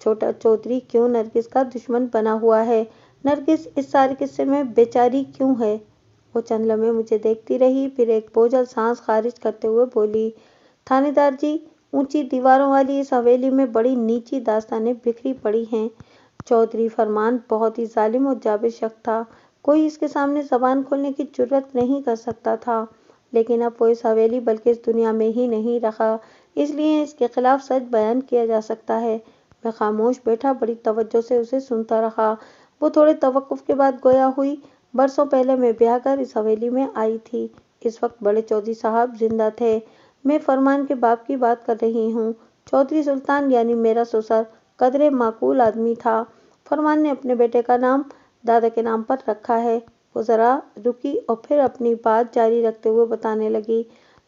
چھوٹا چودھری کیوں نرگس کا دشمن بنا ہوا ہے؟ نرگس اس سارے قصے میں بیچاری کیوں ہے؟ وہ چند لمحے مجھے دیکھتی رہی، پھر ایک بوجھل سانس خارج کرتے ہوئے بولی، تھانے دار جی، اونچی دیواروں والی اس حویلی میں بڑی نیچی داستانیں بکھری پڑی ہیں۔ چودھری فرمان بہت ہی ظالم اور جابر شخص تھا، کوئی اس کے سامنے زبان کھولنے کی جرات نہیں کر سکتا تھا، لیکن اب وہ اس حویلی بلکہ اس دنیا میں ہی نہیں رہا، اس لیے اس کے خلاف سچ بیان کیا جا سکتا ہے۔ میں خاموش بیٹھا بڑی توجہ سے اسے سنتا رہا۔ وہ تھوڑے توقف کے بعد گویا ہوئی، برسوں پہلے میں بیاہ کر اس حویلی میں آئی تھی، اس وقت بڑے چودھری صاحب زندہ تھے۔ میں فرمان کے باپ کی بات کر رہی ہوں۔ چودھری سلطان یعنی میرا سسر قدرے معقول آدمی تھا۔ فرمان نے اپنے بیٹے کا نام دادا کے نام پر رکھا ہے۔ وہ ذرا رکی اور پھر اپنی بات جاری رکھتے ہوئے بتانے لگی،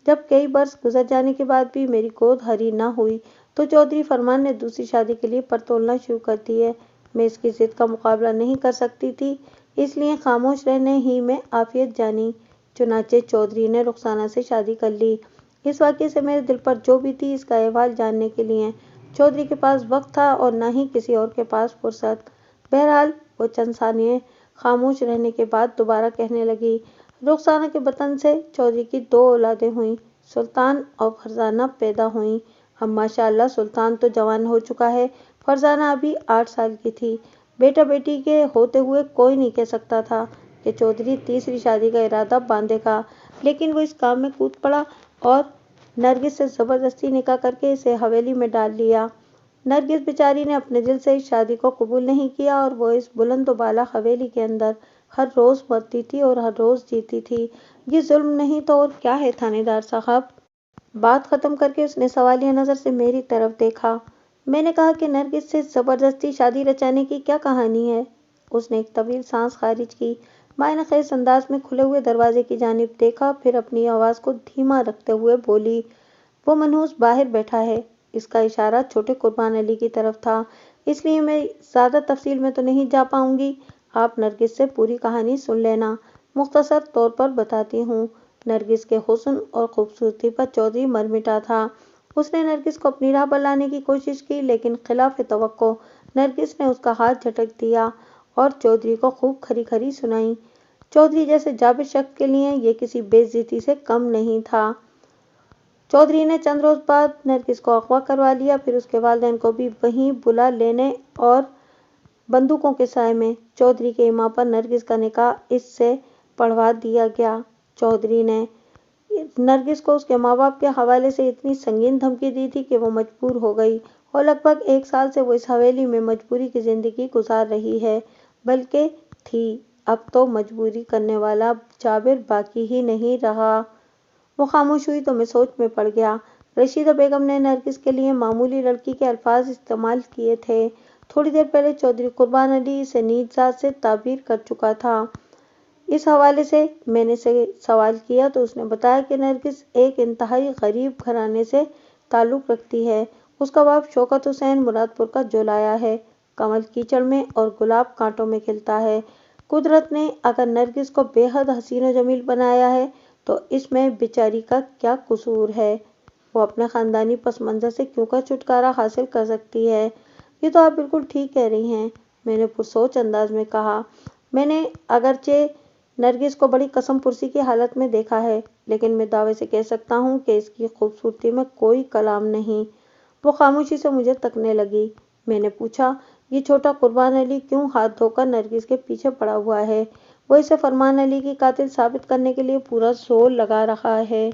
جب کئی برس گزر جانے کے بعد بھی میری گود ہری نہ ہوئی تو چودھری فرمان نے دوسری شادی کے لیے پر تولنا شروع کر دی ہے۔ میں اس کی ضد کا مقابلہ نہیں کر سکتی تھی، اس لیے خاموش رہنے ہی میں عافیت جانی۔ چنانچہ چودھری نے رخسانہ سے شادی کر لی۔ اس واقعے سے میرے دل پر جو بیتی اس کا احوال جاننے کے لیے چودھری کے پاس وقت تھا اور نہ ہی کسی اور کے پاس فرصت۔ بہرحال وہ چند ثانیے خاموش رہنے کے بعد دوبارہ کہنے لگی، رخسانہ کے بطن سے چودھری کی 2 اولادیں ہوئیں، سلطان اور فرزانہ پیدا ہوئیں۔ اب ماشاء اللہ سلطان تو جوان ہو چکا ہے، فرزانہ ابھی 8 سال کی تھی۔ بیٹا بیٹی کے ہوتے ہوئے کوئی نہیں کہہ سکتا تھا کہ چودھری تیسری شادی کا ارادہ باندھے گا، لیکن وہ اس کام میں کود پڑا اور نرگس سے زبردستی نکاح کر کے اسے حویلی میں ڈال لیا۔ نرگس بیچاری نے اپنے دل سے اس شادی کو قبول نہیں کیا اور وہ اس بلند و بالا حویلی کے اندر ہر روز مرتی تھی اور ہر روز جیتی تھی۔ یہ ظلم نہیں تو اور کیا ہے تھانے دار صاحب؟ بات ختم کر کے اس نے سوالیہ نظر سے میری طرف دیکھا۔ میں نے کہا کہ نرگس سے زبردستی شادی رچانے کی کیا کہانی ہے؟ اس نے ایک طویل سانس خارج کی، معنی خیز انداز میں کھلے ہوئے دروازے کی جانب دیکھا، پھر اپنی آواز کو دھیما رکھتے ہوئے بولی، وہ منحوس باہر بیٹھا ہے۔ اس کا اشارہ چھوٹے قربان علی کی طرف تھا، اس لیے میں زیادہ تفصیل میں تو نہیں جا پاؤں گی، آپ نرگس سے پوری کہانی سن لینا۔ مختصر طور پر بتاتی ہوں۔ نرگس کے حسن اور خوبصورتی پر چودھری مر مٹا تھا۔ اس نے نرگس کو اپنی راہ پر لانے کی کوشش کی، لیکن خلاف توقع نرگس نے اس کا ہاتھ جھٹک دیا اور چودھری کو خوب کھری کھری سنائی۔ چودھری جیسے جابر شخص کے لیے یہ کسی بے عزتی سے کم نہیں تھا۔ چودھری نے چند روز بعد نرگس کو اغوا کروا لیا، پھر اس کے والدین کو بھی وہیں بلا لینے اور بندوقوں کے سائے میں چودھری کے ایما پر نرگس کا نکاح اس سے پڑھوا دیا گیا۔ چودھری نے نرگس کو اس کے ماں باپ کے حوالے سے اتنی سنگین دھمکی دی تھی کہ وہ مجبور ہو گئی اور لگ بھگ 1 سال سے وہ اس حویلی میں مجبوری کی زندگی گزار رہی ہے، بلکہ تھی۔ اب تو مجبوری کرنے والا جابر باقی ہی نہیں رہا۔ وہ خاموش ہوئی تو میں سوچ میں پڑ گیا۔ رشیدہ بیگم نے نرگس کے لیے معمولی لڑکی کے الفاظ استعمال کیے تھے۔ تھوڑی دیر پہلے چودھری قربان علی اسے نیچ ذات سے تعبیر کر چکا تھا۔ اس حوالے سے میں نے سے سوال کیا تو اس نے بتایا کہ نرگس ایک انتہائی غریب گھرانے سے تعلق رکھتی ہے۔ اس کا باپ شوکت حسین مراد پور کا جولایا ہے، کمل کیچڑ میں اور گلاب کانٹوں میں کھلتا ہے۔ قدرت نے اگر نرگس کو بے حد حسین و جمیل بنایا ہے تو اس میں بیچاری کا کیا قصور ہے؟ وہ اپنے خاندانی پس منظر سے کیوں کر چھٹکارا حاصل کر سکتی ہے؟ یہ تو آپ بالکل ٹھیک کہہ رہی ہیں، میں نے پرسوچ انداز میں کہا۔ میں نے اگرچہ نرگس کو بڑی قسم پرسی کی حالت میں دیکھا ہے، لیکن میں دعوے سے کہہ سکتا ہوں کہ اس کی خوبصورتی میں کوئی کلام نہیں۔ وہ خاموشی سے مجھے تکنے لگی۔ میں نے پوچھا، یہ چھوٹا قربان علی کیوں ہاتھ دھو کر نرگس کے پیچھے پڑا ہوا ہے؟ وہ اسے فرمان علی کی قاتل ثابت کرنے کے لیے پورا زور لگا رہا ہے۔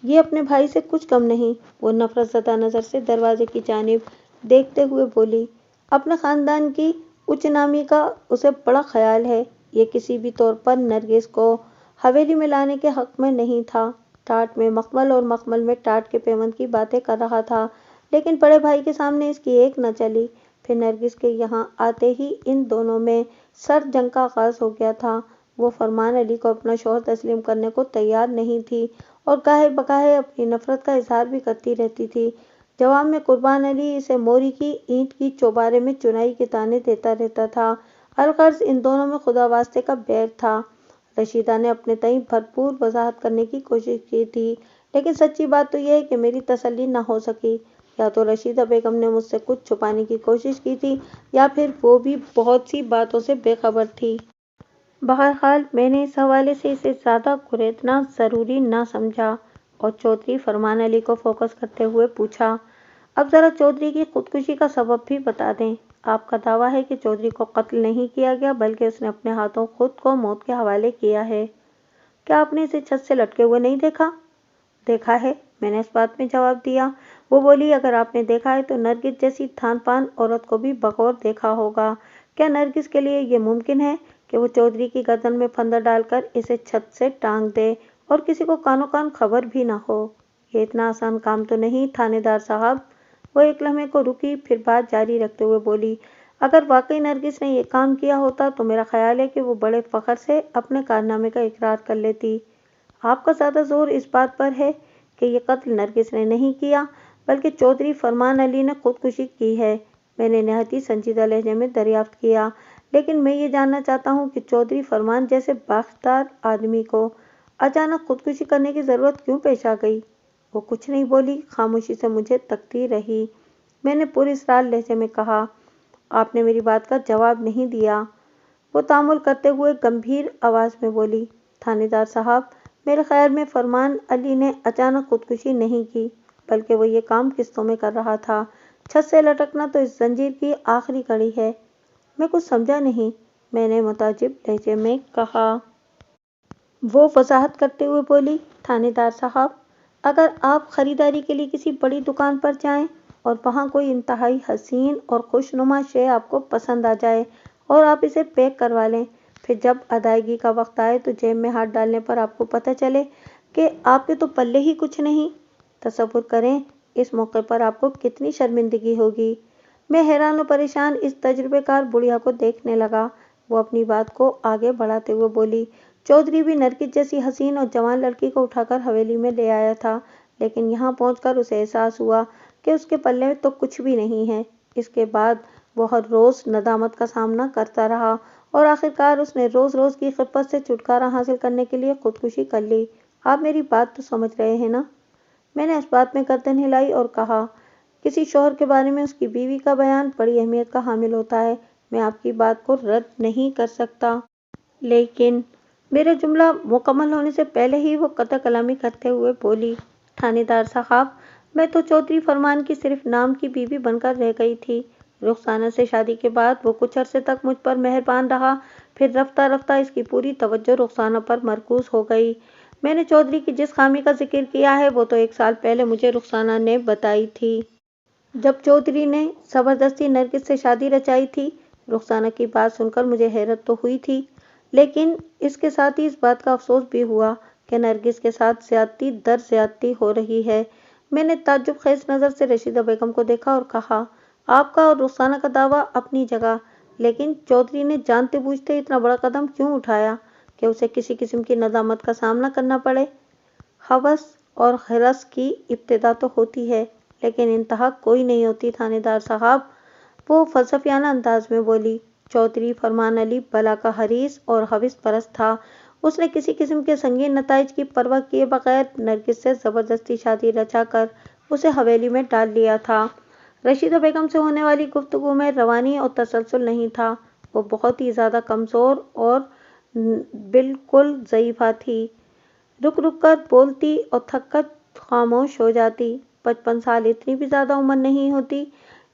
یہ اپنے بھائی سے کچھ کم نہیں۔ وہ نفرت زدہ نظر سے دروازے کی جانب دیکھتے ہوئے بولی، اپنے خاندان کی اونچ نامی کا اسے بڑا خیال ہے۔ یہ کسی بھی طور پر نرگس کو حویلی میں لانے کے حق میں نہیں تھا۔ ٹاٹ میں مخمل اور مخمل میں ٹاٹ کے پیوند کی باتیں کر رہا تھا، لیکن بڑے بھائی کے سامنے اس کی ایک نہ چلی۔ پھر نرگس کے یہاں آتے ہی ان دونوں میں سرد جنگ کا آغاز ہو گیا تھا۔ وہ فرمان علی کو اپنا شوہر تسلیم کرنے کو تیار نہیں تھی اور گاہے بگاہے اپنی نفرت کا اظہار بھی کرتی رہتی تھی۔ جواب میں قربان علی اسے موری کی اینٹ کی چوبارے میں چنائی کے طعنے دیتا رہتا تھا۔ الغرض ان دونوں میں خدا واسطے کا بیر تھا۔ رشیدہ نے اپنے تئیں بھرپور وضاحت کرنے کی کوشش کی تھی، لیکن سچی بات تو یہ ہے کہ میری تسلی نہ ہو سکی۔ یا تو رشیدہ بیگم نے مجھ سے کچھ چھپانے کی کوشش کی تھی یا پھر وہ بھی بہت سی باتوں سے بے خبر تھی۔ بہرحال میں نے اس حوالے سے اسے زیادہ کریدنا ضروری نہ سمجھا اور چودھری فرمان علی کو فوکس کرتے ہوئے پوچھا، اب ذرا چودھری کی خودکشی کا سبب بھی بتا دیں۔ آپ کا دعویٰ ہے کہ چودھری کو قتل نہیں کیا گیا بلکہ اس نے اپنے ہاتھوں خود کو موت کے حوالے کیا ہے۔ کیا آپ نے اسے چھت سے لٹکے ہوئے نہیں دیکھا؟ دیکھا ہے، میں نے اس بات میں جواب دیا۔ وہ بولی، اگر آپ نے دیکھا ہے تو نرگس جیسی تھان پان عورت کو بھی بغور دیکھا ہوگا۔ کیا نرگس کے لیے یہ ممکن ہے کہ وہ چودھری کی گردن میں پھندر ڈال کر اسے چھت سے ٹانگ دے اور کسی کو کانوں کان خبر بھی نہ ہو؟ یہ اتنا آسان کام تو نہیں تھانے دار صاحب۔ وہ ایک لمحے کو رکی، پھر بات جاری رکھتے ہوئے بولی، اگر واقعی نرگس نے یہ کام کیا ہوتا تو میرا خیال ہے کہ وہ بڑے فخر سے اپنے کارنامے کا اقرار کر لیتی۔ آپ کا زیادہ زور اس بات پر ہے کہ یہ قتل نرگس نے نہیں کیا بلکہ چودھری فرمان علی نے خودکشی کی ہے۔ میں نے نہایت ہی سنجیدہ لہجے میں دریافت کیا، لیکن میں یہ جاننا چاہتا ہوں کہ چودھری فرمان جیسے بااختیار آدمی کو اچانک خودکشی کرنے کی ضرورت کیوں پیش آ گئی؟ وہ کچھ نہیں بولی، خاموشی سے مجھے تکتی رہی۔ میں نے پراسرار لہجے میں کہا، آپ نے میری بات کا جواب نہیں دیا۔ وہ تامل کرتے ہوئے گمبھیر آواز میں بولی، تھانے دار صاحب، میرے خیال میں فرمان علی نے اچانک خودکشی نہیں کی بلکہ وہ یہ کام قسطوں میں کر رہا تھا۔ چھت سے لٹکنا تو اس زنجیر کی آخری کڑی ہے۔ میں کچھ سمجھا نہیں، میں نے متعجب لہجے میں کہا۔ وہ وضاحت کرتے ہوئے بولی، تھانے دار صاحب، اگر آپ خریداری کے لیے کسی بڑی دکان پر جائیں اور وہاں کوئی انتہائی حسین اور خوشنما شے آپ کو پسند آ جائے اور آپ اسے پیک کروا لیں، پھر جب ادائیگی کا وقت آئے تو جیب میں ہاتھ ڈالنے پر آپ کو پتہ چلے کہ آپ کے تو پلے ہی کچھ نہیں، تصور کریں اس موقع پر آپ کو کتنی شرمندگی ہوگی۔ میں حیران و پریشان اس تجربے کار بڑھیا کو دیکھنے لگا۔ وہ اپنی بات کو آگے بڑھاتے ہوئے بولی، چودھری بھی نرگس جیسی حسین اور جوان لڑکی کو اٹھا کر حویلی میں لے آیا تھا، لیکن یہاں پہنچ کر اسے احساس ہوا کہ اس کے پلے تو کچھ بھی نہیں ہے۔ اس کے بعد وہ ہر روز ندامت کا سامنا کرتا رہا اور آخرکار اس نے روز روز کی خفت سے چھٹکارا حاصل کرنے کے لیے خودکشی کر لی۔ آپ میری بات تو سمجھ رہے ہیں نا؟ میں نے اس بات میں گردن ہلائی اور کہا، کسی شوہر کے بارے میں اس کی بیوی کا بیان بڑی اہمیت کا حامل ہوتا ہے۔ میں آپ کی بات کو رد نہیں کر سکتا، لیکن میرے جملہ مکمل ہونے سے پہلے ہی وہ قطع کلامی کرتے ہوئے بولی، تھانے دار صاحب، میں تو چودھری فرمان کی صرف نام کی بیوی بن کر رہ گئی تھی۔ رخسانہ سے شادی کے بعد وہ کچھ عرصے تک مجھ پر مہربان رہا، پھر رفتہ رفتہ اس کی پوری توجہ رخسانہ پر مرکوز ہو گئی۔ میں نے چودھری کی جس خامی کا ذکر کیا ہے وہ تو 1 سال پہلے مجھے رخسانہ نے بتائی تھی، جب چودھری نے زبردستی نرگس سے شادی رچائی تھی۔ رخسانہ کی بات سن کر مجھے حیرت تو ہوئی تھی، لیکن اس کے ساتھ ہی اس بات کا افسوس بھی ہوا کہ نرگس کے ساتھ زیادتی در زیادتی ہو رہی ہے۔ میں نے تعجب خیز نظر سے رشیدہ بیگم کو دیکھا اور کہا، آپ کا اور رخسانہ کا دعویٰ اپنی جگہ، لیکن چودھری نے جانتے بوجھتے اتنا بڑا قدم کیوں اٹھایا کہ اسے کسی قسم کی ندامت کا سامنا کرنا پڑے؟ ہوس اور ہرس کی ابتدا تو ہوتی ہے لیکن انتہا کوئی نہیں ہوتی، تھانے دار صاحب۔ وہ فلسفیانہ انداز میں بولی، چودھری فرمان علی بلا کا حریص اور ہوس پرست تھا۔ اس نے کسی قسم کے سنگین نتائج کی پرواہ کیے بغیر نرگس سے زبردستی شادی رچا کر اسے حویلی میں ڈال لیا تھا۔ رشیدہ بیگم سے ہونے والی گفتگو میں روانی اور تسلسل نہیں تھا۔ وہ بہت ہی زیادہ کمزور اور بالکل ضعیفہ تھی، رک رک کر بولتی اور تھک کر خاموش ہو جاتی۔ 55 سال اتنی بھی زیادہ عمر نہیں ہوتی،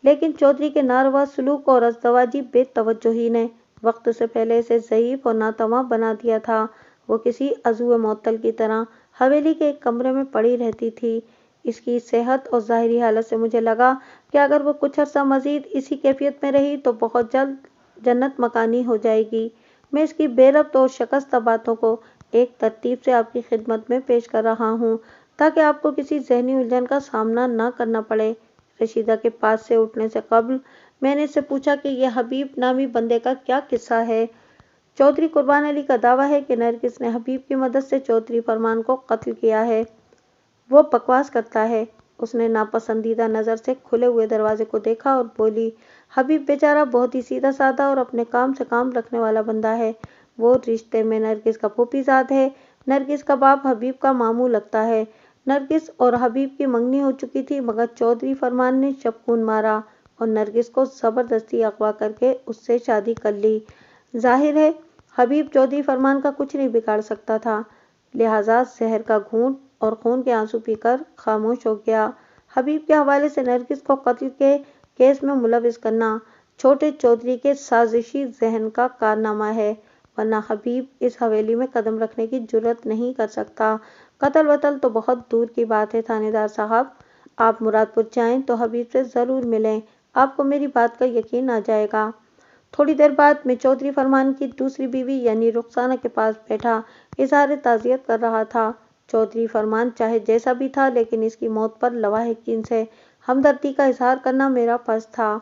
لیکن چودھری کے ناروا سلوک اور ازدواجی بے توجہی نے وقت سے پہلے اسے ضعیف اور ناتواں بنا دیا تھا۔ وہ کسی عضو معطل کی طرح حویلی کے ایک کمرے میں پڑی رہتی تھی۔ اس کی صحت اور ظاہری حالت سے مجھے لگا کہ اگر وہ کچھ عرصہ مزید اسی کیفیت میں رہی تو بہت جلد جنت مکانی ہو جائے گی۔ میں اس کی بے ربط اور شکستہ باتوں کو ایک ترتیب سے آپ کی خدمت میں پیش کر رہا ہوں تاکہ آپ کو کسی ذہنی الجھن کا سامنا نہ کرنا پڑے۔ رشیدہ کے پاس سے اٹھنے سے قبل میں نے اس سے پوچھا کہ یہ حبیب نامی بندے کا کیا قصہ ہے؟ چودھری قربان علی کا دعویٰ ہے کہ نرگس نے حبیب کی مدد سے چودھری فرمان کو قتل کیا ہے۔ وہ بکواس کرتا ہے۔ اس نے ناپسندیدہ نظر سے کھلے ہوئے دروازے کو دیکھا اور بولی، حبیب بیچارہ بہت ہی سیدھا سادہ اور اپنے کام سے کام رکھنے والا بندہ ہے۔ وہ رشتے میں نرگس کا پھوپھی زاد ہے۔ نرگس کا باپ حبیب کا ماموں لگتا ہے۔ نرگس اور حبیب کی منگنی ہو چکی تھی، مگر چودھری فرمان نے شبخون مارا اور نرگس کو زبردستی اغوا کر کے اس سے شادی کر لی۔ ظاہر ہے حبیب چودھری فرمان کا کچھ نہیں بگاڑ سکتا تھا، لہٰذا زہر کا گھونٹ اور خون کے آنسو پی کر خاموش ہو گیا۔ حبیب کے حوالے سے نرگس کو قتل کے کیس میں ملوث کرنا چھوٹے چودھری کے سازشی ذہن کا کارنامہ ہے، ورنہ حبیب اس حویلی میں قدم رکھنے کی جرأت نہیں کر سکتا۔ قتل وتل تو بہت دور کی بات ہے تھانے دار صاحب، آپ مراد پور جائیں تو حبیب سے ضرور ملیں، آپ کو میری بات کا یقین آ جائے گا۔ تھوڑی دیر بعد میں چودھری فرمان کی دوسری بیوی یعنی رخسانہ کے پاس بیٹھا اظہار تعزیت کر رہا تھا۔ چودھری فرمان چاہے جیسا بھی تھا لیکن اس کی موت پر لواحقین سے ہمدردی کا اظہار کرنا میرا فرض تھا۔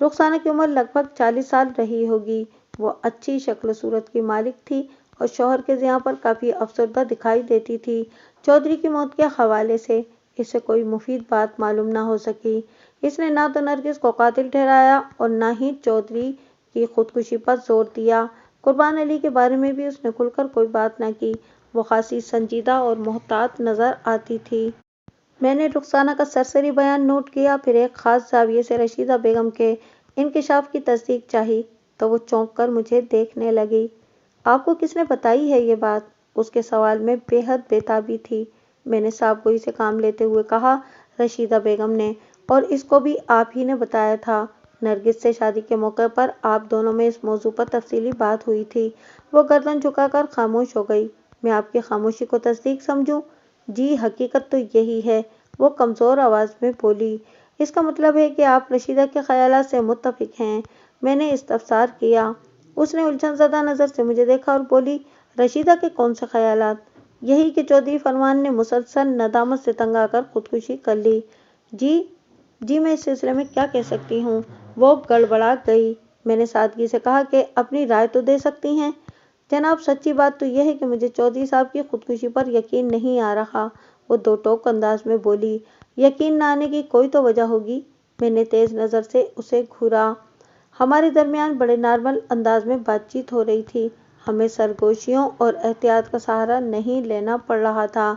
رخسانہ کی عمر لگ بھگ 40 سال رہی ہوگی، وہ اچھی شکل و صورت کی مالک تھی اور شوہر کے زیاں پر کافی افسردہ دکھائی دیتی تھی۔ چودھری کی موت کے حوالے سے اس سے کوئی مفید بات معلوم نہ ہو سکی۔ اس نے نہ تو نرگس کو قاتل ٹھہرایا اور نہ ہی چودھری کی خودکشی پر زور دیا۔ قربان علی کے بارے میں بھی اس نے کھل کر کوئی بات نہ کی، وہ خاصی سنجیدہ اور محتاط نظر آتی تھی۔ میں نے رخسانہ کا سرسری بیان نوٹ کیا، پھر ایک خاص زاویے سے رشیدہ بیگم کے انکشاف کی تصدیق چاہی تو وہ چونک کر مجھے دیکھنے لگی۔ آپ کو کس نے بتائی ہے یہ بات؟ اس کے سوال میں بے حد بے تابی تھی۔ میں نے صاف گوئی سے کام لیتے ہوئے کہا، رشیدہ بیگم نے، اور اس کو بھی آپ ہی نے بتایا تھا۔ نرگس سے شادی کے موقع پر آپ دونوں میں اس موضوع پر تفصیلی بات ہوئی تھی۔ وہ گردن جھکا کر خاموش ہو گئی۔ میں آپ کی خاموشی کو تصدیق سمجھوں؟ جی حقیقت تو یہی ہے، وہ کمزور آواز میں بولی۔ اس کا مطلب ہے کہ آپ رشیدہ کے خیالات سے متفق ہیں؟ میں نے استفسار کیا۔ اس نے الجھن زدہ نظر سے مجھے دیکھا اور بولی، رشیدہ کے کون سے خیالات؟ یہی کہ چودھری فرمان نے مسلسل ندامت سے تنگ آ کر خودکشی کر لی۔ جی میں اس سلسلے میں کیا کہہ سکتی ہوں؟ وہ گڑبڑا گئی۔ میں نے سادگی سے کہا کہ اپنی رائے تو دے سکتی ہیں۔ جناب سچی بات تو یہ ہے کہ مجھے چودھری صاحب کی خودکشی پر یقین نہیں آ رہا، وہ دو ٹوک انداز میں بولی۔ یقین نہ آنے کی کوئی تو وجہ ہوگی۔ میں نے تیز نظر سے اسے گھورا۔ ہمارے درمیان بڑے نارمل انداز میں بات چیت ہو رہی تھی، ہمیں سرگوشیوں اور احتیاط کا سہارا نہیں لینا پڑ رہا تھا،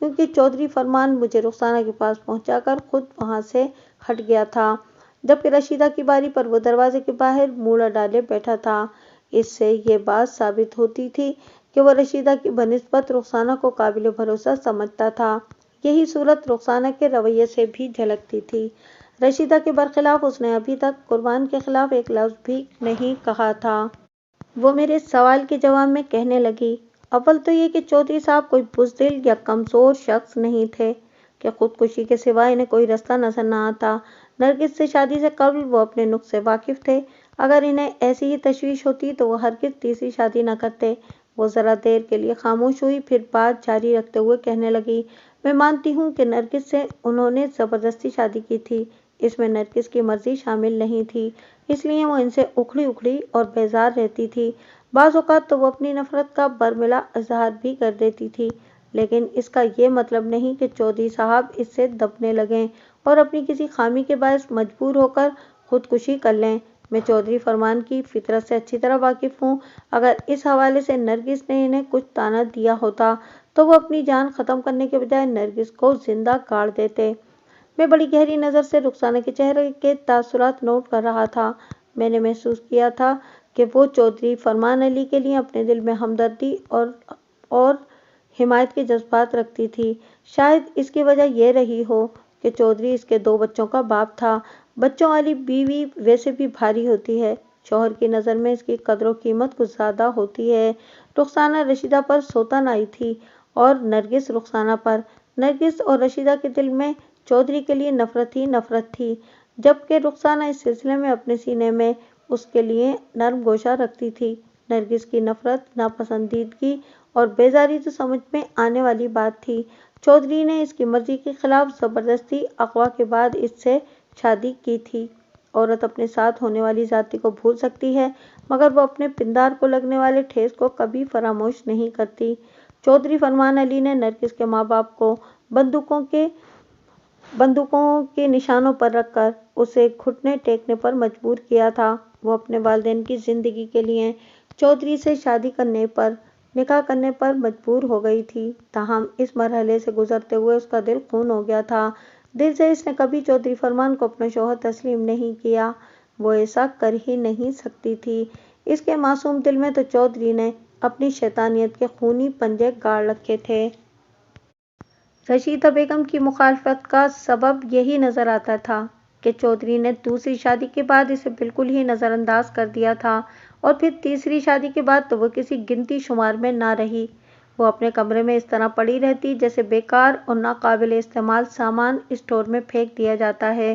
کیونکہ چودھری فرمان مجھے رخسانہ کے پاس پہنچا کر خود وہاں سے ہٹ گیا تھا، جبکہ رشیدہ کی باری پر وہ دروازے کے باہر منہ ڈالے بیٹھا تھا۔ اس سے یہ بات ثابت ہوتی تھی کہ وہ رشیدہ کی بنسبت رخسانہ کو قابل بھروسہ سمجھتا تھا۔ یہی صورت رخسانہ کے رویے سے بھی جھلکتی تھی۔ رشیدہ کے برخلاف اس نے ابھی تک قربان کے خلاف ایک لفظ بھی نہیں کہا تھا۔ وہ میرے سوال کے جواب میں کہنے لگی، اول تو یہ کہ چودھری صاحب کوئی بزدل یا کمزور شخص نہیں تھے کہ خودکشی کے سوا انہیں کوئی رستہ نظر نہ آتا۔ نرگس سے شادی سے قبل وہ اپنے نقص سے واقف تھے، اگر انہیں ایسی ہی تشویش ہوتی تو وہ ہرگز تیسری شادی نہ کرتے۔ وہ ذرا دیر کے لیے خاموش ہوئی، پھر بات جاری رکھتے ہوئے کہنے لگی، میں مانتی ہوں کہ نرگس سے انہوں نے زبردستی شادی کی تھی، اس میں نرگس کی مرضی شامل نہیں تھی، اس لیے وہ ان سے اکھڑی اکھڑی اور بیزار رہتی تھی۔ بعض اوقات تو وہ اپنی نفرت کا برملا اظہار بھی کر دیتی تھی، لیکن اس کا یہ مطلب نہیں کہ چودھری صاحب اس سے دبنے لگیں اور اپنی کسی خامی کے باعث مجبور ہو کر خودکشی کر لیں۔ میں چودھری فرمان کی فطرت سے اچھی طرح واقف ہوں، اگر اس حوالے سے نرگس نے انہیں کچھ طعنہ دیا ہوتا تو وہ اپنی جان ختم کرنے کے بجائے نرگس کو زندہ گاڑ دیتے۔ میں بڑی گہری نظر سے رخسانہ کے چہرے کے تاثرات نوٹ کر رہا تھا۔ میں نے محسوس کیا تھا کہ وہ چودھری فرمان علی کے لیے اپنے دل میں ہمدردی اور حمایت کے جذبات رکھتی تھی۔ شاید اس کی وجہ یہ رہی ہو کہ چودھری اس کے 2 بچوں کا باپ تھا۔ بچوں والی بیوی ویسے بھی بھاری ہوتی ہے، شوہر کی نظر میں اس کی قدر و قیمت کچھ زیادہ ہوتی ہے۔ رخسانہ رشیدہ پر سوتن آئی تھی اور نرگس رخسانہ پر۔ نرگس اور رشیدہ کے دل میں چودھری کے لیے نفرت ہی نفرت تھی، جبکہ رخسانہ اس سلسلے میں اپنے سینے میں اس کے لیے نرم گوشہ رکھتی تھی۔ نرگس کی نفرت، ناپسندیدگی اور بیزاری تو سمجھ میں آنے والی بات تھی۔ چودھری نے اس کی مرضی کے خلاف زبردستی اغوا کے بعد اس سے شادی کی تھی۔ عورت اپنے ساتھ ہونے والی زیادتی کو بھول سکتی ہے، مگر وہ اپنے پندار کو لگنے والے ٹھیس کو کبھی فراموش نہیں کرتی۔ چودھری فرمان علی نے نرگس کے ماں باپ کو بندوقوں کے نشانوں پر رکھ کر اسے گھٹنے ٹیکنے پر مجبور کیا تھا۔ وہ اپنے والدین کی زندگی کے لیے چودھری سے شادی کرنے پر نکاح کرنے پر مجبور ہو گئی تھی، تاہم اس مرحلے سے گزرتے ہوئے اس کا دل خون ہو گیا تھا۔ دل سے اس نے کبھی چودھری فرمان کو اپنا شوہر تسلیم نہیں کیا، وہ ایسا کر ہی نہیں سکتی تھی۔ اس کے معصوم دل میں تو چودھری نے اپنی شیطانیت کے خونی پنجے گاڑ رکھے تھے۔ رشیدہ بیگم کی مخالفت کا سبب یہی نظر آتا تھا کہ چودھری نے دوسری شادی کے بعد اسے بالکل ہی نظر انداز کر دیا تھا، اور پھر تیسری شادی کے بعد تو وہ کسی گنتی شمار میں نہ رہی۔ وہ اپنے کمرے میں اس طرح پڑی رہتی جیسے بیکار اور ناقابل استعمال سامان اسٹور میں پھینک دیا جاتا ہے۔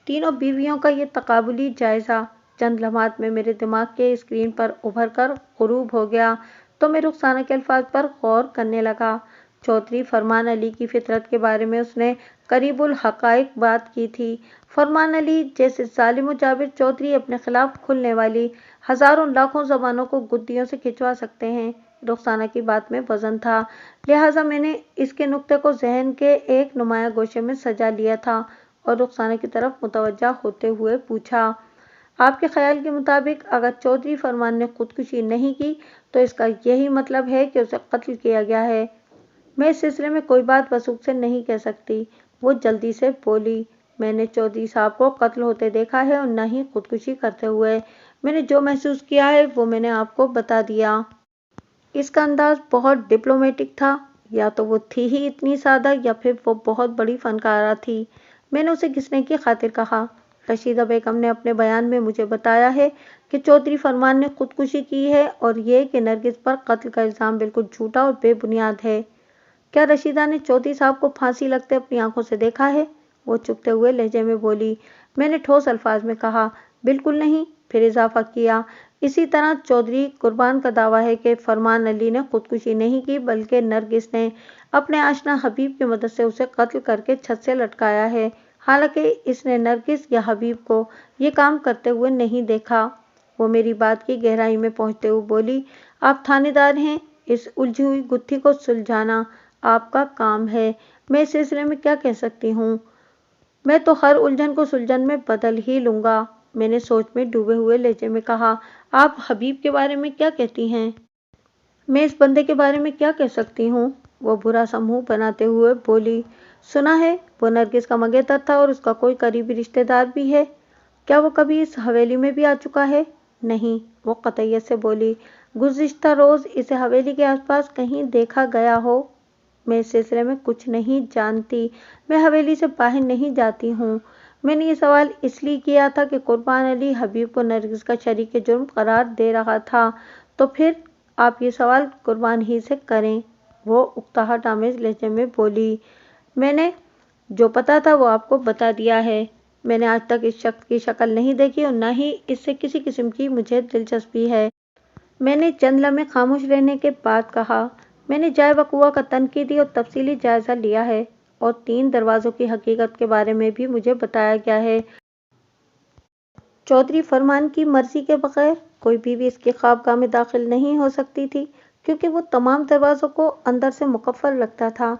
تینوں بیویوں کا یہ تقابلی جائزہ چند لمحات میں میرے دماغ کے اسکرین پر ابھر کر غروب ہو گیا تو میں رخسانہ کے الفاظ پر غور کرنے لگا۔ چودھری فرمان علی کی فطرت کے بارے میں اس نے قریب الحقائق بات کی تھی۔ فرمان علی جیسے ظالم و جابر چودھری اپنے خلاف کھلنے والی ہزاروں لاکھوں زبانوں کو گدیوں سے کھنچوا سکتے ہیں۔ رخسانہ کی بات میں وزن تھا، لہٰذا میں نے اس کے نکتے کو ذہن کے ایک نمایاں گوشے میں سجا لیا تھا اور رخسانہ کی طرف متوجہ ہوتے ہوئے پوچھا، آپ کے خیال کے مطابق اگر چودھری فرمان نے خودکشی نہیں کی تو اس کا یہی مطلب ہے کہ اسے قتل کیا گیا ہے؟ میں اس سلسلے میں کوئی بات وثوق سے نہیں کہہ سکتی، وہ جلدی سے بولی۔ میں نے چودھری صاحب کو قتل ہوتے دیکھا ہے اور نہ ہی خودکشی کرتے ہوئے۔ میں نے جو محسوس کیا ہے وہ میں نے آپ کو بتا دیا۔ اس کا انداز بہت ڈپلومیٹک تھا، یا تو وہ تھی ہی اتنی سادہ یا پھر وہ بہت بڑی فنکارہ تھی۔ میں نے اسے گھسنے کی خاطر کہا، رشیدہ بیگم نے اپنے بیان میں مجھے بتایا ہے کہ چودھری فرمان نے خودکشی کی ہے اور یہ کہ نرگس پر قتل کا الزام بالکل جھوٹا اور بے بنیاد ہے۔ کیا رشیدہ نے چودھری صاحب کو پھانسی لگتے اپنی آنکھوں سے دیکھا ہے؟ وہ چبھتے ہوئے لہجے میں بولی۔ میں نے ٹھوس الفاظ میں کہا، بالکل نہیں۔ پھر اضافہ کیا، اسی طرح چودھری قربان کا دعویٰ ہے کہ فرمان علی نے خودکشی نہیں کی بلکہ نرگس نے اپنے آشنا حبیب کی مدد سے اسے قتل کر کے چھت سے لٹکایا ہے، حالانکہ اس نے نرگس یا حبیب کو یہ کام کرتے ہوئے نہیں دیکھا۔ وہ میری بات کی گہرائی میں پہنچتے ہوئے بولی، آپ تھانے دار ہیں، اس الجھی ہوئی گتھی کو سلجھانا آپ کا کام ہے۔ میں اس سلسلے میں کیا کہہ سکتی ہوں؟ میں تو ہر الجھن کو سلجھن میں بدل ہی لوں گا۔ میں نے سوچ میں ڈوبے ہوئے لہجے میں کہا، آپ حبیب کے بارے میں کیا کہتی ہیں؟ میں اس بندے کے بارے میں کیا کہہ سکتی ہوں؟ وہ برا سا منہ بناتے ہوئے بولی، سنا ہے وہ نرگس کا منگیتر تھا اور اس کا کوئی قریبی رشتہ دار بھی ہے۔ کیا وہ کبھی اس حویلی میں بھی آ چکا ہے؟ نہیں، وہ قطعیت سے بولی، گزشتہ روز اسے حویلی کے آس پاس کہیں دیکھا گیا ہو۔ میں اس سلسلے میں کچھ نہیں جانتی، میں حویلی سے باہر نہیں جاتی ہوں۔ میں نے یہ سوال اس لیے کیا تھا کہ قربان علی حبیب کو نرگس کا شریک جرم قرار دے رہا تھا، تو پھر آپ یہ سوال قربان ہی سے کریں۔ وہ اکتاہٹ آمیز لہجے میں بولی، میں نے جو پتا تھا وہ آپ کو بتا دیا ہے۔ میں نے آج تک اس شخص کی شکل نہیں دیکھی اور نہ ہی اس سے کسی قسم کی مجھے دلچسپی ہے۔ میں نے چند لمحے خاموش رہنے کے بعد کہا، میں نے جائے وقوع کا تنقیدی اور تفصیلی جائزہ لیا ہے اور 3 دروازوں کی حقیقت کے بارے میں بھی مجھے بتایا گیا ہے۔ چودھری فرمان کی مرضی کے بغیر کوئی بیوی اس کی خوابگاہ میں داخل نہیں ہو سکتی تھی کیونکہ وہ تمام دروازوں کو اندر سے مقفل رکھتا تھا۔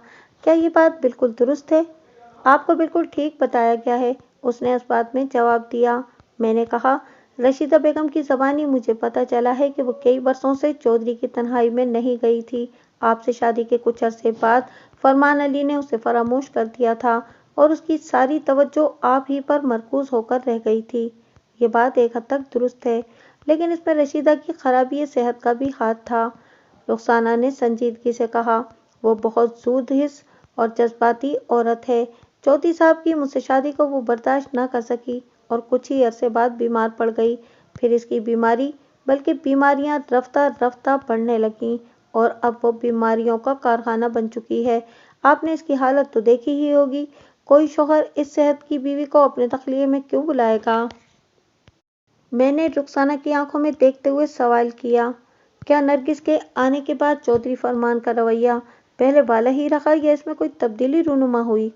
کیا یہ بات بالکل درست ہے؟ آپ کو بالکل ٹھیک بتایا گیا ہے، اس نے اس بات میں جواب دیا۔ میں نے کہا، رشیدہ بیگم کی زبانی مجھے پتہ چلا ہے کہ وہ کئی برسوں سے چودھری کی تنہائی میں نہیں گئی تھی۔ آپ سے شادی کے کچھ عرصے بعد فرمان علی نے اسے فراموش کر دیا تھا اور اس کی ساری توجہ آپ ہی پر مرکوز ہو کر رہ گئی تھی۔ یہ بات ایک حد تک درست ہے، لیکن اس میں رشیدہ کی خرابی صحت کا بھی ہاتھ تھا۔ رخسانہ نے سنجیدگی سے کہا، وہ بہت زود حس اور جذباتی عورت ہے۔ چودھری صاحب کی مجھ سے شادی کو وہ برداشت نہ کر سکی اور کچھ ہی عرصے بعد بیمار پڑ گئی۔ پھر اس کی بیماری بلکہ بیماریاں رفتہ رفتہ بڑھنے لگیں اور اب وہ بیماریوں کا کارخانہ بن چکی ہے۔ آپ نے اس کی حالت تو دیکھی ہی ہوگی۔ کوئی شوہر اس صحت کی بیوی کو اپنے تخلیے میں کیوں بلائے گا؟ میں نے رخسانہ کی آنکھوں میں دیکھتے ہوئے سوال کیا، کیا نرگس کے آنے کے بعد چودھری فرمان کا رویہ پہلے والا ہی رہا یا اس میں کوئی تبدیلی رونما ہوئی؟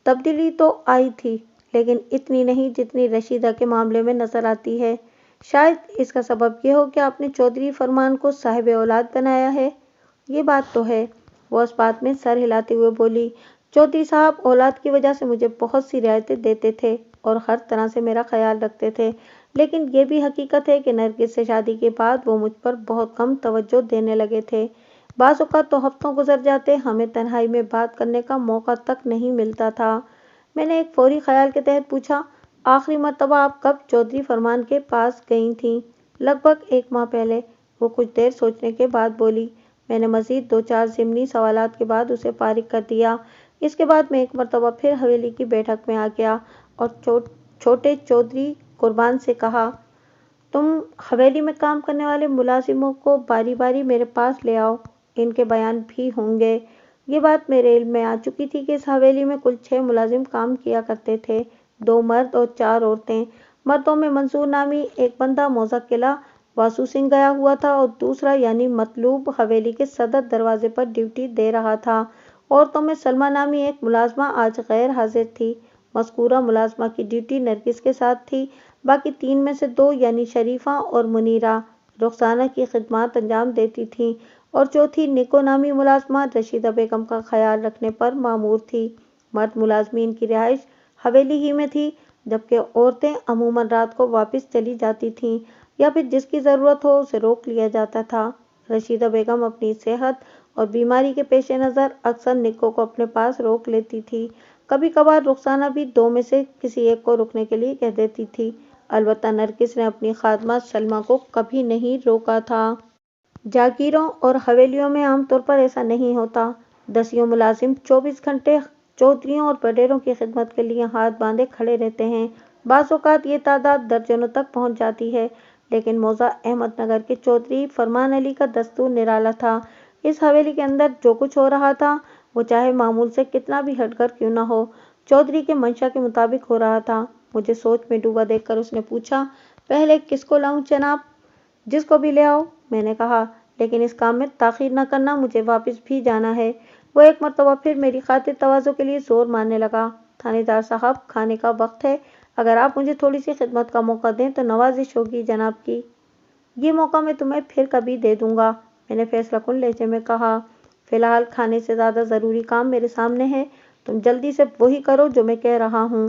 تبدیلی تو آئی تھی، لیکن اتنی نہیں جتنی رشیدہ کے معاملے میں نظر آتی ہے۔ شاید اس کا سبب یہ ہو کہ آپ نے چودھری فرمان کو صاحب اولاد بنایا ہے۔ یہ بات تو ہے، وہ اس بات میں سر ہلاتے ہوئے بولی، چودھری صاحب اولاد کی وجہ سے مجھے بہت سی رعایتیں دیتے تھے اور ہر طرح سے میرا خیال رکھتے تھے، لیکن یہ بھی حقیقت ہے کہ نرگس سے شادی کے بعد وہ مجھ پر بہت کم توجہ دینے لگے تھے۔ بعض اوقات تو ہفتوں گزر جاتے، ہمیں تنہائی میں بات کرنے کا موقع تک نہیں ملتا تھا۔ میں نے ایک فوری خیال کے تحت پوچھا، آخری مرتبہ آپ کب چودھری فرمان کے پاس گئی تھیں؟ لگ بھگ 1 ماہ پہلے، وہ کچھ دیر سوچنے کے بعد بولی۔ میں نے مزید 2-4 ضمنی سوالات کے بعد اسے فارغ کر دیا۔ اس کے بعد میں ایک مرتبہ پھر حویلی کی بیٹھک میں آ گیا اور چھوٹے چودھری قربان سے کہا، تم حویلی میں کام کرنے والے ملازموں کو باری باری میرے پاس لے آؤ، ان کے بیان بھی ہوں گے۔ یہ بات میرے علم میں آ چکی تھی کہ اس حویلی میں کل 6 ملازم کام کیا کرتے تھے، 2 مرد اور 4 عورتیں۔ مردوں میں منصور نامی ایک بندہ موزہ قلعہ واسو سنگھ گیا ہوا تھا اور دوسرا یعنی مطلوب حویلی کے صدر دروازے پر ڈیوٹی دے رہا تھا۔ عورتوں میں سلمیٰ نامی ایک ملازمہ آج غیر حاضر تھی۔ مذکورہ ملازمہ کی ڈیوٹی نرگس کے ساتھ تھی۔ باقی 3 میں سے 2 یعنی شریفہ اور منیرہ رخسانہ کی خدمات انجام دیتی تھیں اور چوتھی نکو نامی ملازمہ رشیدہ بیگم کا خیال رکھنے پر مامور تھی۔ مرد ملازمین کی رہائش حویلی ہی میں تھی، جبکہ عورتیں عموماً رات کو واپس چلی جاتی تھیں یا پھر جس کی ضرورت ہو اسے روک لیا جاتا تھا۔ رشیدہ بیگم اپنی صحت اور بیماری کے پیش نظر اکثر نکو کو اپنے پاس روک لیتی تھی۔ کبھی کبھار رخسانہ بھی 2 میں سے کسی ایک کو رکنے کے لیے کہہ دیتی تھی۔ البتہ نرگس نے اپنی خادمہ سلمیٰ کو کبھی نہیں روکا تھا۔ جاگیروں اور حویلیوں میں عام طور پر ایسا نہیں ہوتا۔ دسیوں ملازم 24 گھنٹے چودھریوں اور وڈیروں کی خدمت کے لیے ہاتھ باندھے کھڑے رہتے ہیں۔ بعض اوقات یہ تعداد درجنوں تک پہنچ جاتی ہے، لیکن موضع احمد نگر کے چودھری فرمان علی کا دستور نرالا تھا۔ اس حویلی کے اندر جو کچھ ہو رہا تھا، وہ چاہے معمول سے کتنا بھی ہٹ کر کیوں نہ ہو، چودھری کے منشا کے مطابق ہو رہا تھا۔ مجھے سوچ میں ڈوبا دیکھ کر اس نے پوچھا، پہلے کس کو لاؤں جناب؟ جس کو بھی لے آؤ، میں نے کہا، لیکن اس کام میں تاخیر نہ کرنا، مجھے واپس بھی جانا ہے۔ وہ ایک مرتبہ پھر میری خاطر تواضع کے لیے زور مارنے لگا۔ تھانے دار صاحب، کھانے کا وقت ہے، اگر آپ مجھے تھوڑی سی خدمت کا موقع دیں تو نوازش ہوگی جناب کی۔ یہ موقع میں تمہیں پھر کبھی دے دوں گا، میں نے فیصلہ کن لہجے میں کہا۔ فی الحال کھانے سے زیادہ ضروری کام میرے سامنے ہے، تم جلدی سے وہی کرو جو میں کہہ رہا ہوں۔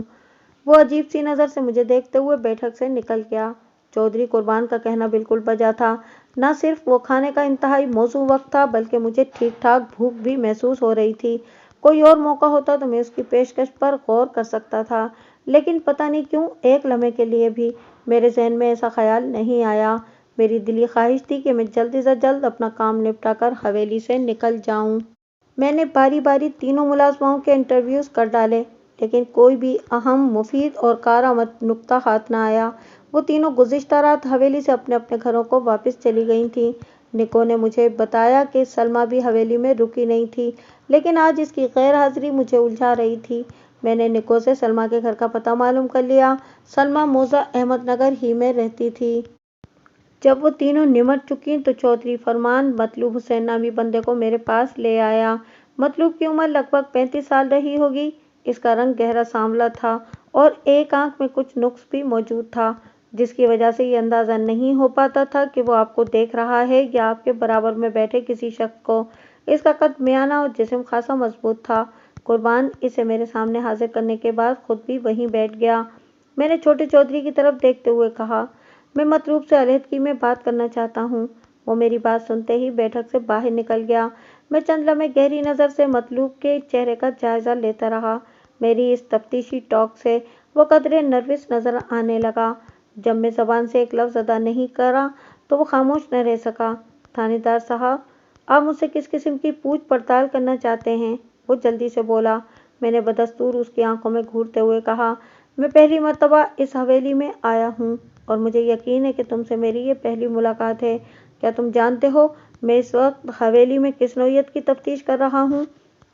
وہ عجیب سی نظر سے مجھے دیکھتے ہوئے بیٹھک سے نکل گیا۔ چودھری قربان کا کہنا بالکل بجا تھا۔ نہ صرف وہ کھانے کا انتہائی موزوں وقت تھا، بلکہ مجھے ٹھیک ٹھاک بھوک بھی محسوس ہو رہی تھی۔ کوئی اور موقع ہوتا تو میں اس کی پیشکش پر غور کر سکتا تھا، لیکن پتہ نہیں کیوں ایک لمحے کے لیے بھی میرے ذہن میں ایسا خیال نہیں آیا۔ میری دلی خواہش تھی کہ میں جلد از جلد اپنا کام نپٹا کر حویلی سے نکل جاؤں۔ میں نے باری باری تینوں ملازماؤں کے انٹرویوز کر ڈالے، لیکن کوئی بھی اہم، مفید اور کارآمد نکتہ ہاتھ نہ آیا۔ وہ تینوں گزشتہ رات حویلی سے اپنے اپنے گھروں کو واپس چلی گئی تھیں۔ نکو نے مجھے بتایا کہ سلمیٰ بھی حویلی میں رکی نہیں تھی، لیکن آج اس کی غیر حاضری مجھے الجھا رہی تھی۔ میں نے نکو سے سلمیٰ کے گھر کا پتہ معلوم کر لیا۔ سلمیٰ موضع احمد نگر ہی میں رہتی تھی۔ جب وہ تینوں نمٹ چکیں تو چودھری فرمان مطلوب حسین نامی بندے کو میرے پاس لے آیا۔ مطلوب کی عمر لگ بھگ 35 سال رہی ہوگی۔ اس کا رنگ گہرا سانولا تھا اور ایک آنکھ میں کچھ نقص بھی موجود تھا، جس کی وجہ سے یہ اندازہ نہیں ہو پاتا تھا کہ وہ آپ کو دیکھ رہا ہے یا آپ کے برابر میں بیٹھے کسی شخص کو۔ اس کا قد میانہ اور جسم خاصا مضبوط تھا۔ قربان اسے میرے سامنے حاضر کرنے کے بعد خود بھی وہیں بیٹھ گیا۔ میں نے چھوٹے چودھری کی طرف دیکھتے ہوئے کہا، میں مطلوب سے علیحدگی میں بات کرنا چاہتا ہوں۔ وہ میری بات سنتے ہی بیٹھک سے باہر نکل گیا۔ میں چند لمحے گہری نظر سے مطلوب کے چہرے کا جائزہ لیتا رہا۔ میری اس تفتیشی ٹاک سے وہ قدرے نروس نظر آنے لگا۔ جب میں زبان سے ایک لفظ ادا نہیں کرا تو وہ خاموش نہ رہ سکا۔ تھانے دار صاحب، آپ مجھ سے کس قسم کی پوچھ پڑتال کرنا چاہتے ہیں؟ وہ جلدی سے بولا۔ میں نے بدستور اس کی آنکھوں میں گھورتے ہوئے کہا، میں پہلی مرتبہ اس حویلی میں آیا ہوں اور مجھے یقین ہے کہ تم سے میری یہ پہلی ملاقات ہے۔ کیا تم جانتے ہو میں اس وقت حویلی میں کس نوعیت کی تفتیش کر رہا ہوں؟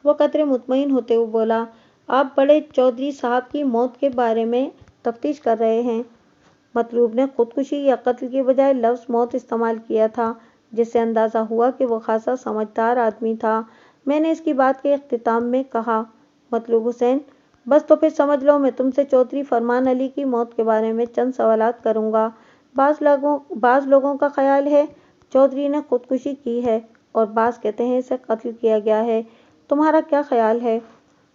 وہ قدرے مطمئن ہوتے ہوئے بولا، آپ بڑے چودھری صاحب کی موت کے بارے میں تفتیش کر رہے ہیں۔ مطلوب نے خودکشی یا قتل کی بجائے لفظ موت استعمال کیا تھا، جس سے اندازہ ہوا کہ وہ خاصا سمجھدار آدمی تھا۔ میں نے اس کی بات کے اختتام میں کہا، مطلوب حسین، بس تو پھر سمجھ لو میں تم سے چودھری فرمان علی کی موت کے بارے میں چند سوالات کروں گا۔ بعض لوگوں کا خیال ہے چودھری نے خودکشی کی ہے اور بعض کہتے ہیں اسے قتل کیا گیا ہے۔ تمہارا کیا خیال ہے؟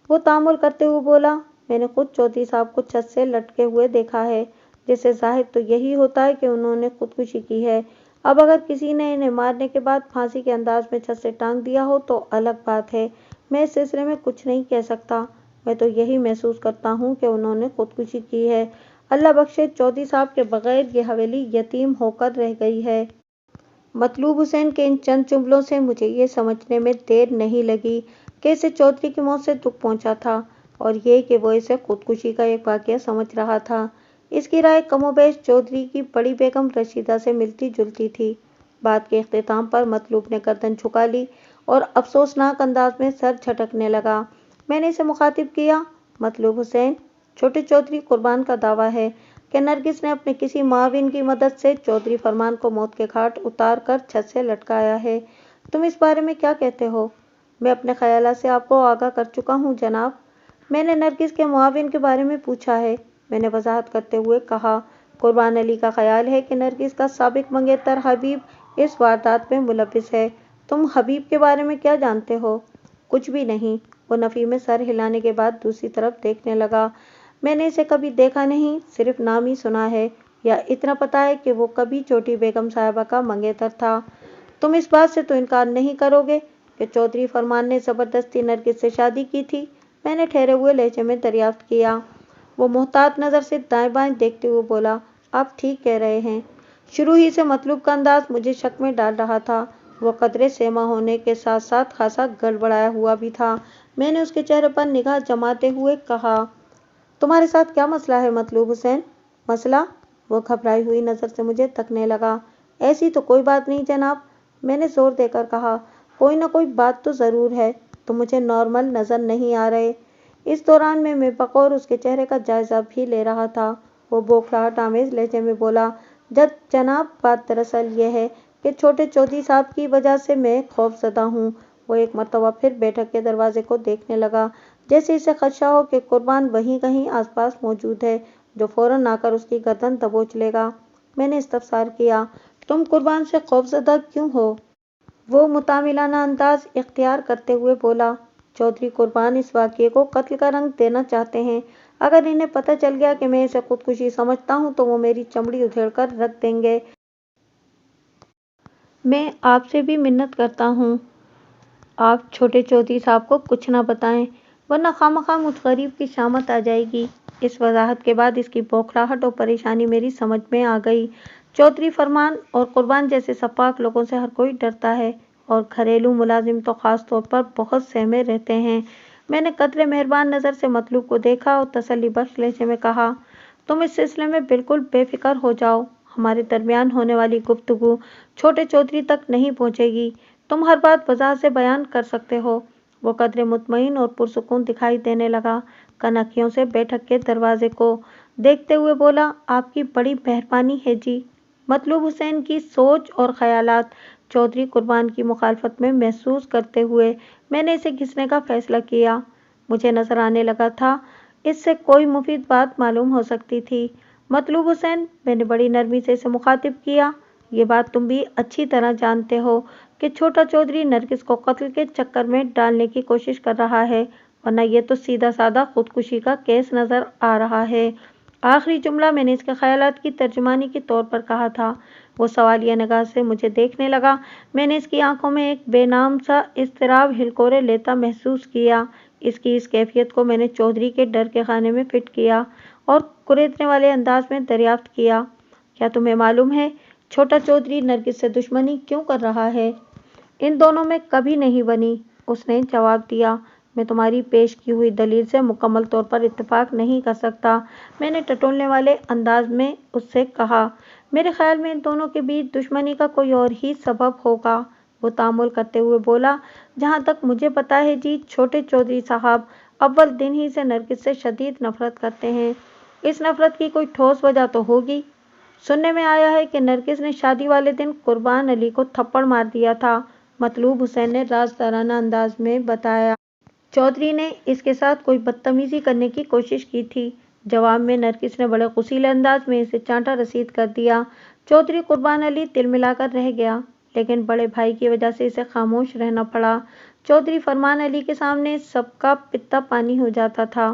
وہ تامل کرتے ہوئے بولا، میں نے خود چودھری صاحب کو چھت سے لٹکے ہوئے دیکھا ہے، جس سے ظاہر تو یہی ہوتا ہے کہ انہوں نے خودکشی کی ہے۔ اب اگر کسی نے انہیں مارنے کے بعد پھانسی کے انداز میں چھت سے ٹانگ دیا ہو تو الگ بات ہے۔ میں اس سلسلے میں کچھ نہیں کہہ سکتا۔ میں تو یہی محسوس کرتا ہوں کہ انہوں نے خودکشی کی ہے۔ اللہ بخشے، چودھری صاحب کے بغیر یہ حویلی یتیم ہو کر رہ گئی ہے۔ مطلوب حسین کے ان چند جملوں سے مجھے یہ سمجھنے میں دیر نہیں لگی کہ اسے چودھری کی موت سے دکھ پہنچا تھا، اور یہ کہ وہ اسے خودکشی کا ایک واقعہ سمجھ رہا تھا۔ اس کی رائے کم و بیش چودھری کی بڑی بیگم رشیدہ سے ملتی جلتی تھی۔ بات کے اختتام پر مطلوب نے گردن جھکا لی اور افسوسناک انداز میں سر جھٹکنے لگا۔ میں نے اسے مخاطب کیا، مطلوب حسین، چھوٹے چودھری قربان کا دعویٰ ہے کہ نرگس نے اپنے کسی معاون کی مدد سے چودھری فرمان کو موت کے گھاٹ اتار کر چھت سے لٹکایا ہے۔ تم اس بارے میں کیا کہتے ہو؟ میں اپنے خیالات سے آپ کو آگاہ کر چکا ہوں جناب۔ میں نے نرگس کے معاون کے بارے میں پوچھا ہے، میں نے وضاحت کرتے ہوئے کہا۔ قربان علی کا خیال ہے کہ نرگس کا سابق منگیتر حبیب اس واردات میں ملوث ہے۔ تم حبیب کے بارے میں کیا جانتے ہو؟ کچھ بھی نہیں۔ وہ نفی میں سر ہلانے کے بعد دوسری طرف دیکھنے لگا۔ میں نے اسے کبھی دیکھا نہیں، صرف نام ہی سنا ہے، یا اتنا پتا ہے کہ وہ کبھی چھوٹی بیگم صاحبہ کا منگیتر تھا۔ تم اس بات سے تو انکار نہیں کرو گے کہ چودھری فرمان نے زبردستی نرگس سے شادی کی تھی؟ میں نے ٹھہرے ہوئے لہجے میں دریافت کیا۔ وہ محتاط نظر سے دائیں بائیں دیکھتے ہوئے بولا، آپ ٹھیک کہہ رہے ہیں۔ شروع ہی سے مطلوب کا انداز مجھے شک میں ڈال رہا تھا۔ وہ قدرے سیما ہونے کے ساتھ ساتھ خاصا گڑبڑایا ہوا بھی تھا۔ میں نے اس کے چہرے پر نگاہ جماتے ہوئے کہا، تمہارے ساتھ کیا مسئلہ ہے مطلوب حسین؟ مسئلہ؟ وہ گھبرائی ہوئی نظر سے مجھے تکنے لگا۔ ایسی تو کوئی بات نہیں جناب، میں نے زور دے کر کہا۔ کوئی نہ کوئی بات تو ضرور ہے، تم مجھے نارمل نظر نہیں آ رہے۔ اس دوران میں بغور اس کے چہرے کا جائزہ بھی لے رہا تھا۔ وہ بوکھلاہٹ آمیز لہجے میں بولا، جناب بات دراصل یہ ہے کہ چھوٹے چودھری صاحب کی وجہ سے میں خوف زدہ ہوں۔ وہ ایک مرتبہ پھر بیٹھک کے دروازے کو دیکھنے لگا، جیسے اسے خدشہ ہو کہ قربان وہیں کہیں آس پاس موجود ہے جو فوراً آ کر اس کی گردن دبوچ لے گا۔ میں نے استفسار کیا، تم قربان سے خوف زدہ کیوں ہو؟ وہ متعاملانہ انداز اختیار کرتے ہوئے بولا، چودھری قربان اس واقعے کو قتل کا رنگ دینا چاہتے ہیں۔ اگر انہیں پتہ چل گیا کہ میں اسے خودکشی سمجھتا ہوں تو وہ میری چمڑی ادھیڑ کر رکھ دیں گے۔ میں آپ سے بھی منت کرتا ہوں، آپ چھوٹے چودھری صاحب کو کچھ نہ بتائیں، ورنہ خواہ مجھ غریب کی شامت آ جائے گی۔ اس وضاحت کے بعد اس کی بوکھلاہٹ اور پریشانی میری سمجھ میں آ گئی۔ چودھری فرمان اور قربان جیسے سپاک لوگوں سے ہر کوئی ڈرتا ہے، اور گھریلو ملازم تو خاص طور پر بہت سہمے رہتے ہیں۔ میں نے قدرے مہربان نظر سے مطلوب کو دیکھا اور تسلی بخش لہجے میں کہا، تم اس سلسلے میں بالکل بے فکر ہو جاؤ، ہمارے درمیان ہونے والی گفتگو چھوٹے چودھری تک نہیں پہنچے گی، تم ہر بات وضاحت سے بیان کر سکتے ہو۔ وہ قدرے مطمئن اور پرسکون دکھائی دینے لگا، کنکھیوں سے بیٹھک کے دروازے کو دیکھتے ہوئے بولا، آپ کی بڑی مہربانی ہے جی۔ مطلوب حسین کی سوچ اور خیالات چودھری قربان کی مخالفت میں محسوس کرتے ہوئے میں نے اسے گھسنے کا فیصلہ کیا۔ مجھے نظر آنے لگا تھا اس سے کوئی مفید بات معلوم ہو سکتی تھی۔ مطلوب حسین، میں نے بڑی نرمی سے اسے مخاطب کیا، یہ بات تم بھی اچھی طرح جانتے ہو کہ چھوٹا چودھری نرگس کو قتل کے چکر میں ڈالنے کی کوشش کر رہا ہے، ورنہ یہ تو سیدھا سادہ خودکشی کا کیس نظر آ رہا ہے۔ آخری جملہ میں نے اس کے خیالات کی ترجمانی کے طور پر کہا تھا۔ وہ سوالیہ نگاہ سے مجھے دیکھنے لگا۔ میں نے اس کی آنکھوں میں ایک بے نام سا اضطراب ہلکورے لیتا محسوس کیا۔ اس کی اس کیفیت کو میں نے چودھری کے ڈر کے خانے میں فٹ کیا اور کریدنے والے انداز میں دریافت کیا، کیا تمہیں معلوم ہے چھوٹا چودھری نرگس سے دشمنی کیوں کر رہا ہے؟ ان دونوں میں کبھی نہیں بنی، اس نے جواب دیا۔ میں تمہاری پیش کی ہوئی دلیل سے مکمل طور پر اتفاق نہیں کر سکتا، میں نے ٹٹولنے والے انداز میں اس سے کہا۔ میرے خیال میں ان دونوں کے بیچ دشمنی کا کوئی اور ہی سبب ہوگا۔ وہ تامل کرتے ہوئے بولا، جہاں تک مجھے پتا ہے جی، چھوٹے چودھری صاحب اول دن ہی سے نرگس سے شدید نفرت کرتے ہیں۔ اس نفرت کی کوئی ٹھوس وجہ تو ہوگی؟ سننے میں آیا ہے کہ نرگس نے شادی والے دن قربان علی کو تھپڑ مار دیا تھا، مطلوب حسین نے رازدارانہ انداز میں بتایا۔ چودھری نے اس کے ساتھ کوئی بدتمیزی کرنے کی کوشش کی تھی۔ جواب میں نرگس نے بڑے غصیلے انداز میں اسے چانٹا رسید کر دیا۔ چودھری قربان علی تلملا کر رہ گیا، لیکن بڑے بھائی کی وجہ سے اسے خاموش رہنا پڑا۔ چودھری فرمان علی کے سامنے سب کا پتا پانی ہو جاتا تھا۔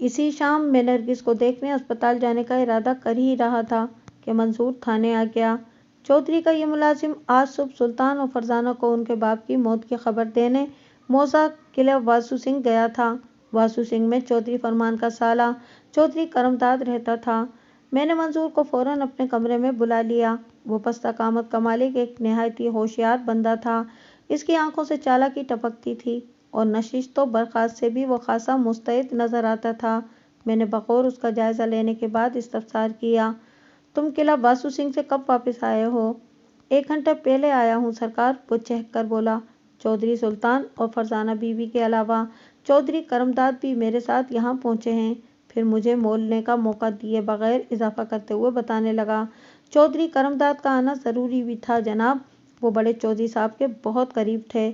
اسی شام میں نرگس کو دیکھنے اسپتال جانے کا ارادہ کر ہی رہا تھا کہ منظور تھانے آ گیا۔ چودھری کا یہ ملازم آج صبح سلطان اور فرزانہ کو ان کے باپ کی موت کی خبر دینے موزہ قلعہ واسو سنگھ گیا تھا۔ واسو سنگھ میں چودھری فرمان کا سالہ چودھری کرمداد رہتا تھا۔ میں نے منظور کو فوراً اپنے کمرے میں بلا لیا۔ وہ پستہ قامت کا مالک ایک نہایت ہی ہوشیار بندہ تھا۔ اس کی آنکھوں سے چالاکی ٹپکتی تھی اور نشست و برخاست سے بھی وہ خاصا مستعد نظر آتا تھا۔ میں نے بغور اس کا جائزہ لینے کے بعد استفسار کیا، تم قلعہ واسو سنگھ سے کب واپس آئے ہو؟ 1 گھنٹہ پہلے آیا ہوں سرکار، وہ چہک کر بولا۔ چودھری سلطان اور فرزانہ بیوی کے علاوہ چودھری کرمداد بھی میرے ساتھ یہاں پہنچے ہیں۔ پھر مجھے مولنے کا موقع دیے بغیر اضافہ کرتے ہوئے بتانے لگا، چودھری کرمداد کا آنا ضروری بھی تھا جناب، وہ بڑے چودھری صاحب کے بہت قریب تھے۔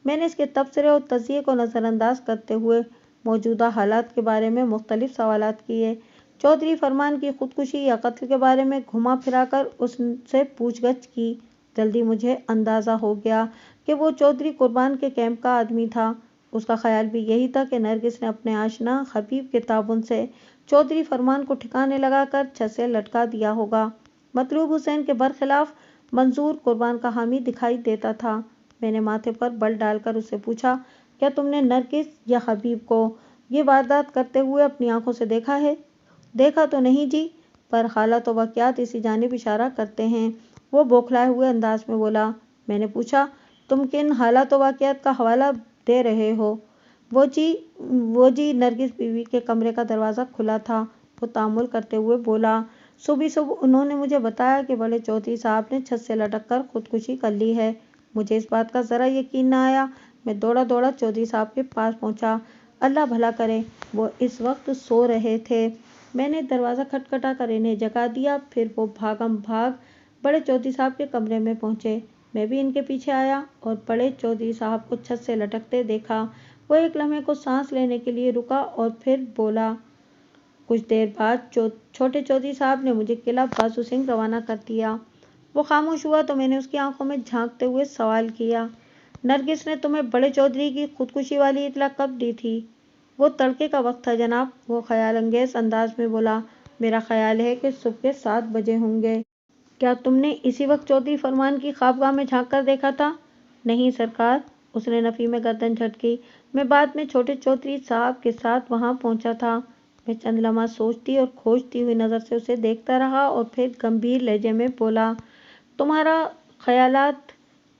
میں نے اس کے تبصرے اور تجزیے کو نظر انداز کرتے ہوئے موجودہ حالات کے بارے میں مختلف سوالات کیے۔ چودھری فرمان کی خودکشی یا قتل کے بارے میں گھما پھرا کر اس سے پوچھ گچھ کی۔ جلدی مجھے اندازہ ہو گیا کہ وہ چودھری قربان کے کیمپ کا آدمی تھا۔ اس کا خیال بھی یہی تھا کہ نرگس نے اپنے آشنا حبیب کے تعاون سے چودھری فرمان کو ٹھکانے لگا کر چھت سے لٹکا دیا ہوگا۔ مطلوب حسین کے برخلاف منظور قربان کا حامی دکھائی دیتا تھا۔ میں نے ماتھے پر بل ڈال کر اس سے پوچھا، کیا تم نے نرگس یا حبیب کو یہ واردات کرتے ہوئے اپنی آنکھوں سے دیکھا ہے؟ دیکھا تو نہیں جی، پر حالات و واقعات اسی جانب اشارہ کرتے ہیں، وہ بوکھلائے ہوئے انداز میں بولا۔ میں نے پوچھا، تم کن حالات و واقعات کا حوالہ دے رہے ہو؟ وہ جی نرگس بیوی کے کمرے کا دروازہ کھلا تھا، وہ تأمل کرتے ہوئے بولا۔ صبح انہوں نے مجھے بتایا کہ بڑے چودھری صاحب نے چھت سے لٹک کر خودکشی کر لی ہے۔ مجھے اس بات کا ذرا یقین نہ آیا۔ میں دوڑا چودھری صاحب کے پاس پہنچا۔ اللہ بھلا کرے، وہ اس وقت سو رہے تھے۔ میں نے دروازہ کھٹکھٹا کر انہیں جگا دیا، پھر وہ بھاگم بھاگ بڑے چودھری صاحب کے کمرے میں پہنچے۔ میں بھی ان کے پیچھے آیا اور بڑے چودھری صاحب کو چھت سے لٹکتے دیکھا۔ وہ ایک لمحے کو سانس لینے کے لیے رکا اور پھر بولا۔ کچھ دیر بعد چھوٹے چودھری صاحب نے مجھے قلعہ واسو سنگھ روانہ کر دیا۔ وہ خاموش ہوا تو میں نے اس کی آنکھوں میں جھانکتے ہوئے سوال کیا، نرگس نے تمہیں بڑے چودھری کی خودکشی والی اطلاع کب دی تھی؟ وہ تڑکے کا وقت تھا جناب، وہ خیال انگیز انداز میں بولا۔ میرا خیال ہے کہ صبح کے 7 بجے ہوں گے۔ کیا تم نے اسی وقت چودھری فرمان کی خوابگاہ میں جھانک کر دیکھا تھا؟ نہیں سرکار، اس نے نفی میں گردن جھٹکی، میں بعد میں چھوٹے چودھری صاحب کے ساتھ وہاں پہنچا تھا۔ میں چند لمحہ سوچتی اور کھوجتی ہوئی نظر سے اسے دیکھتا رہا اور پھر گمبھیر لہجے میں بولا، تمہارا خیالات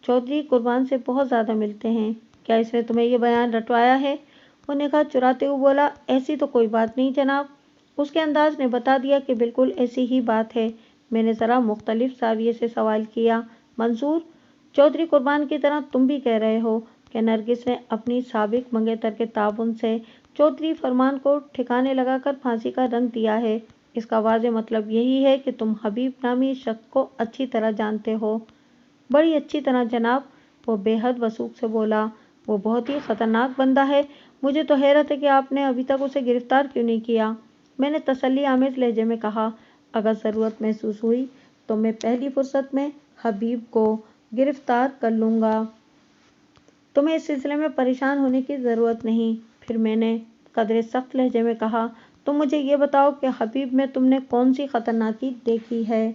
چودھری قربان سے بہت زیادہ ملتے ہیں، کیا اس نے تمہیں یہ بیان رٹوایا ہے؟ وہ نگاہ چراتے ہوئے بولا، ایسی تو کوئی بات نہیں جناب۔ اس کے انداز نے بتا دیا کہ بالکل ایسی ہی بات ہے۔ میں نے ذرا مختلف زاویے سے سوال کیا، منظور، چودھری قربان کی طرح تم بھی کہہ رہے ہو کہ نرگس نے اپنی سابق منگیتر کے تعاون سے چودھری فرمان کو ٹھکانے لگا کر پھانسی کا رنگ دیا ہے؟ اس کا واضح مطلب یہی ہے کہ تم حبیب نامی شخص کو اچھی طرح جانتے ہو۔ بڑی اچھی طرح جناب، وہ بے حد وثوق سے بولا۔ وہ بہت ہی خطرناک بندہ ہے، مجھے تو حیرت ہے کہ آپ نے ابھی تک اسے گرفتار کیوں نہیں کیا؟ میں نے تسلی آمیز لہجے میں کہا، اگر ضرورت محسوس ہوئی تو میں پہلی فرصت میں حبیب کو گرفتار کر لوں گا۔ تمہیں اس سلسلے میں پریشان ہونے کی ضرورت نہیں۔ پھر میں نے قدرے سخت لہجے میں کہا، تم مجھے یہ بتاؤ کہ حبیب میں تم نے کون سی خطرناکی دیکھی ہے؟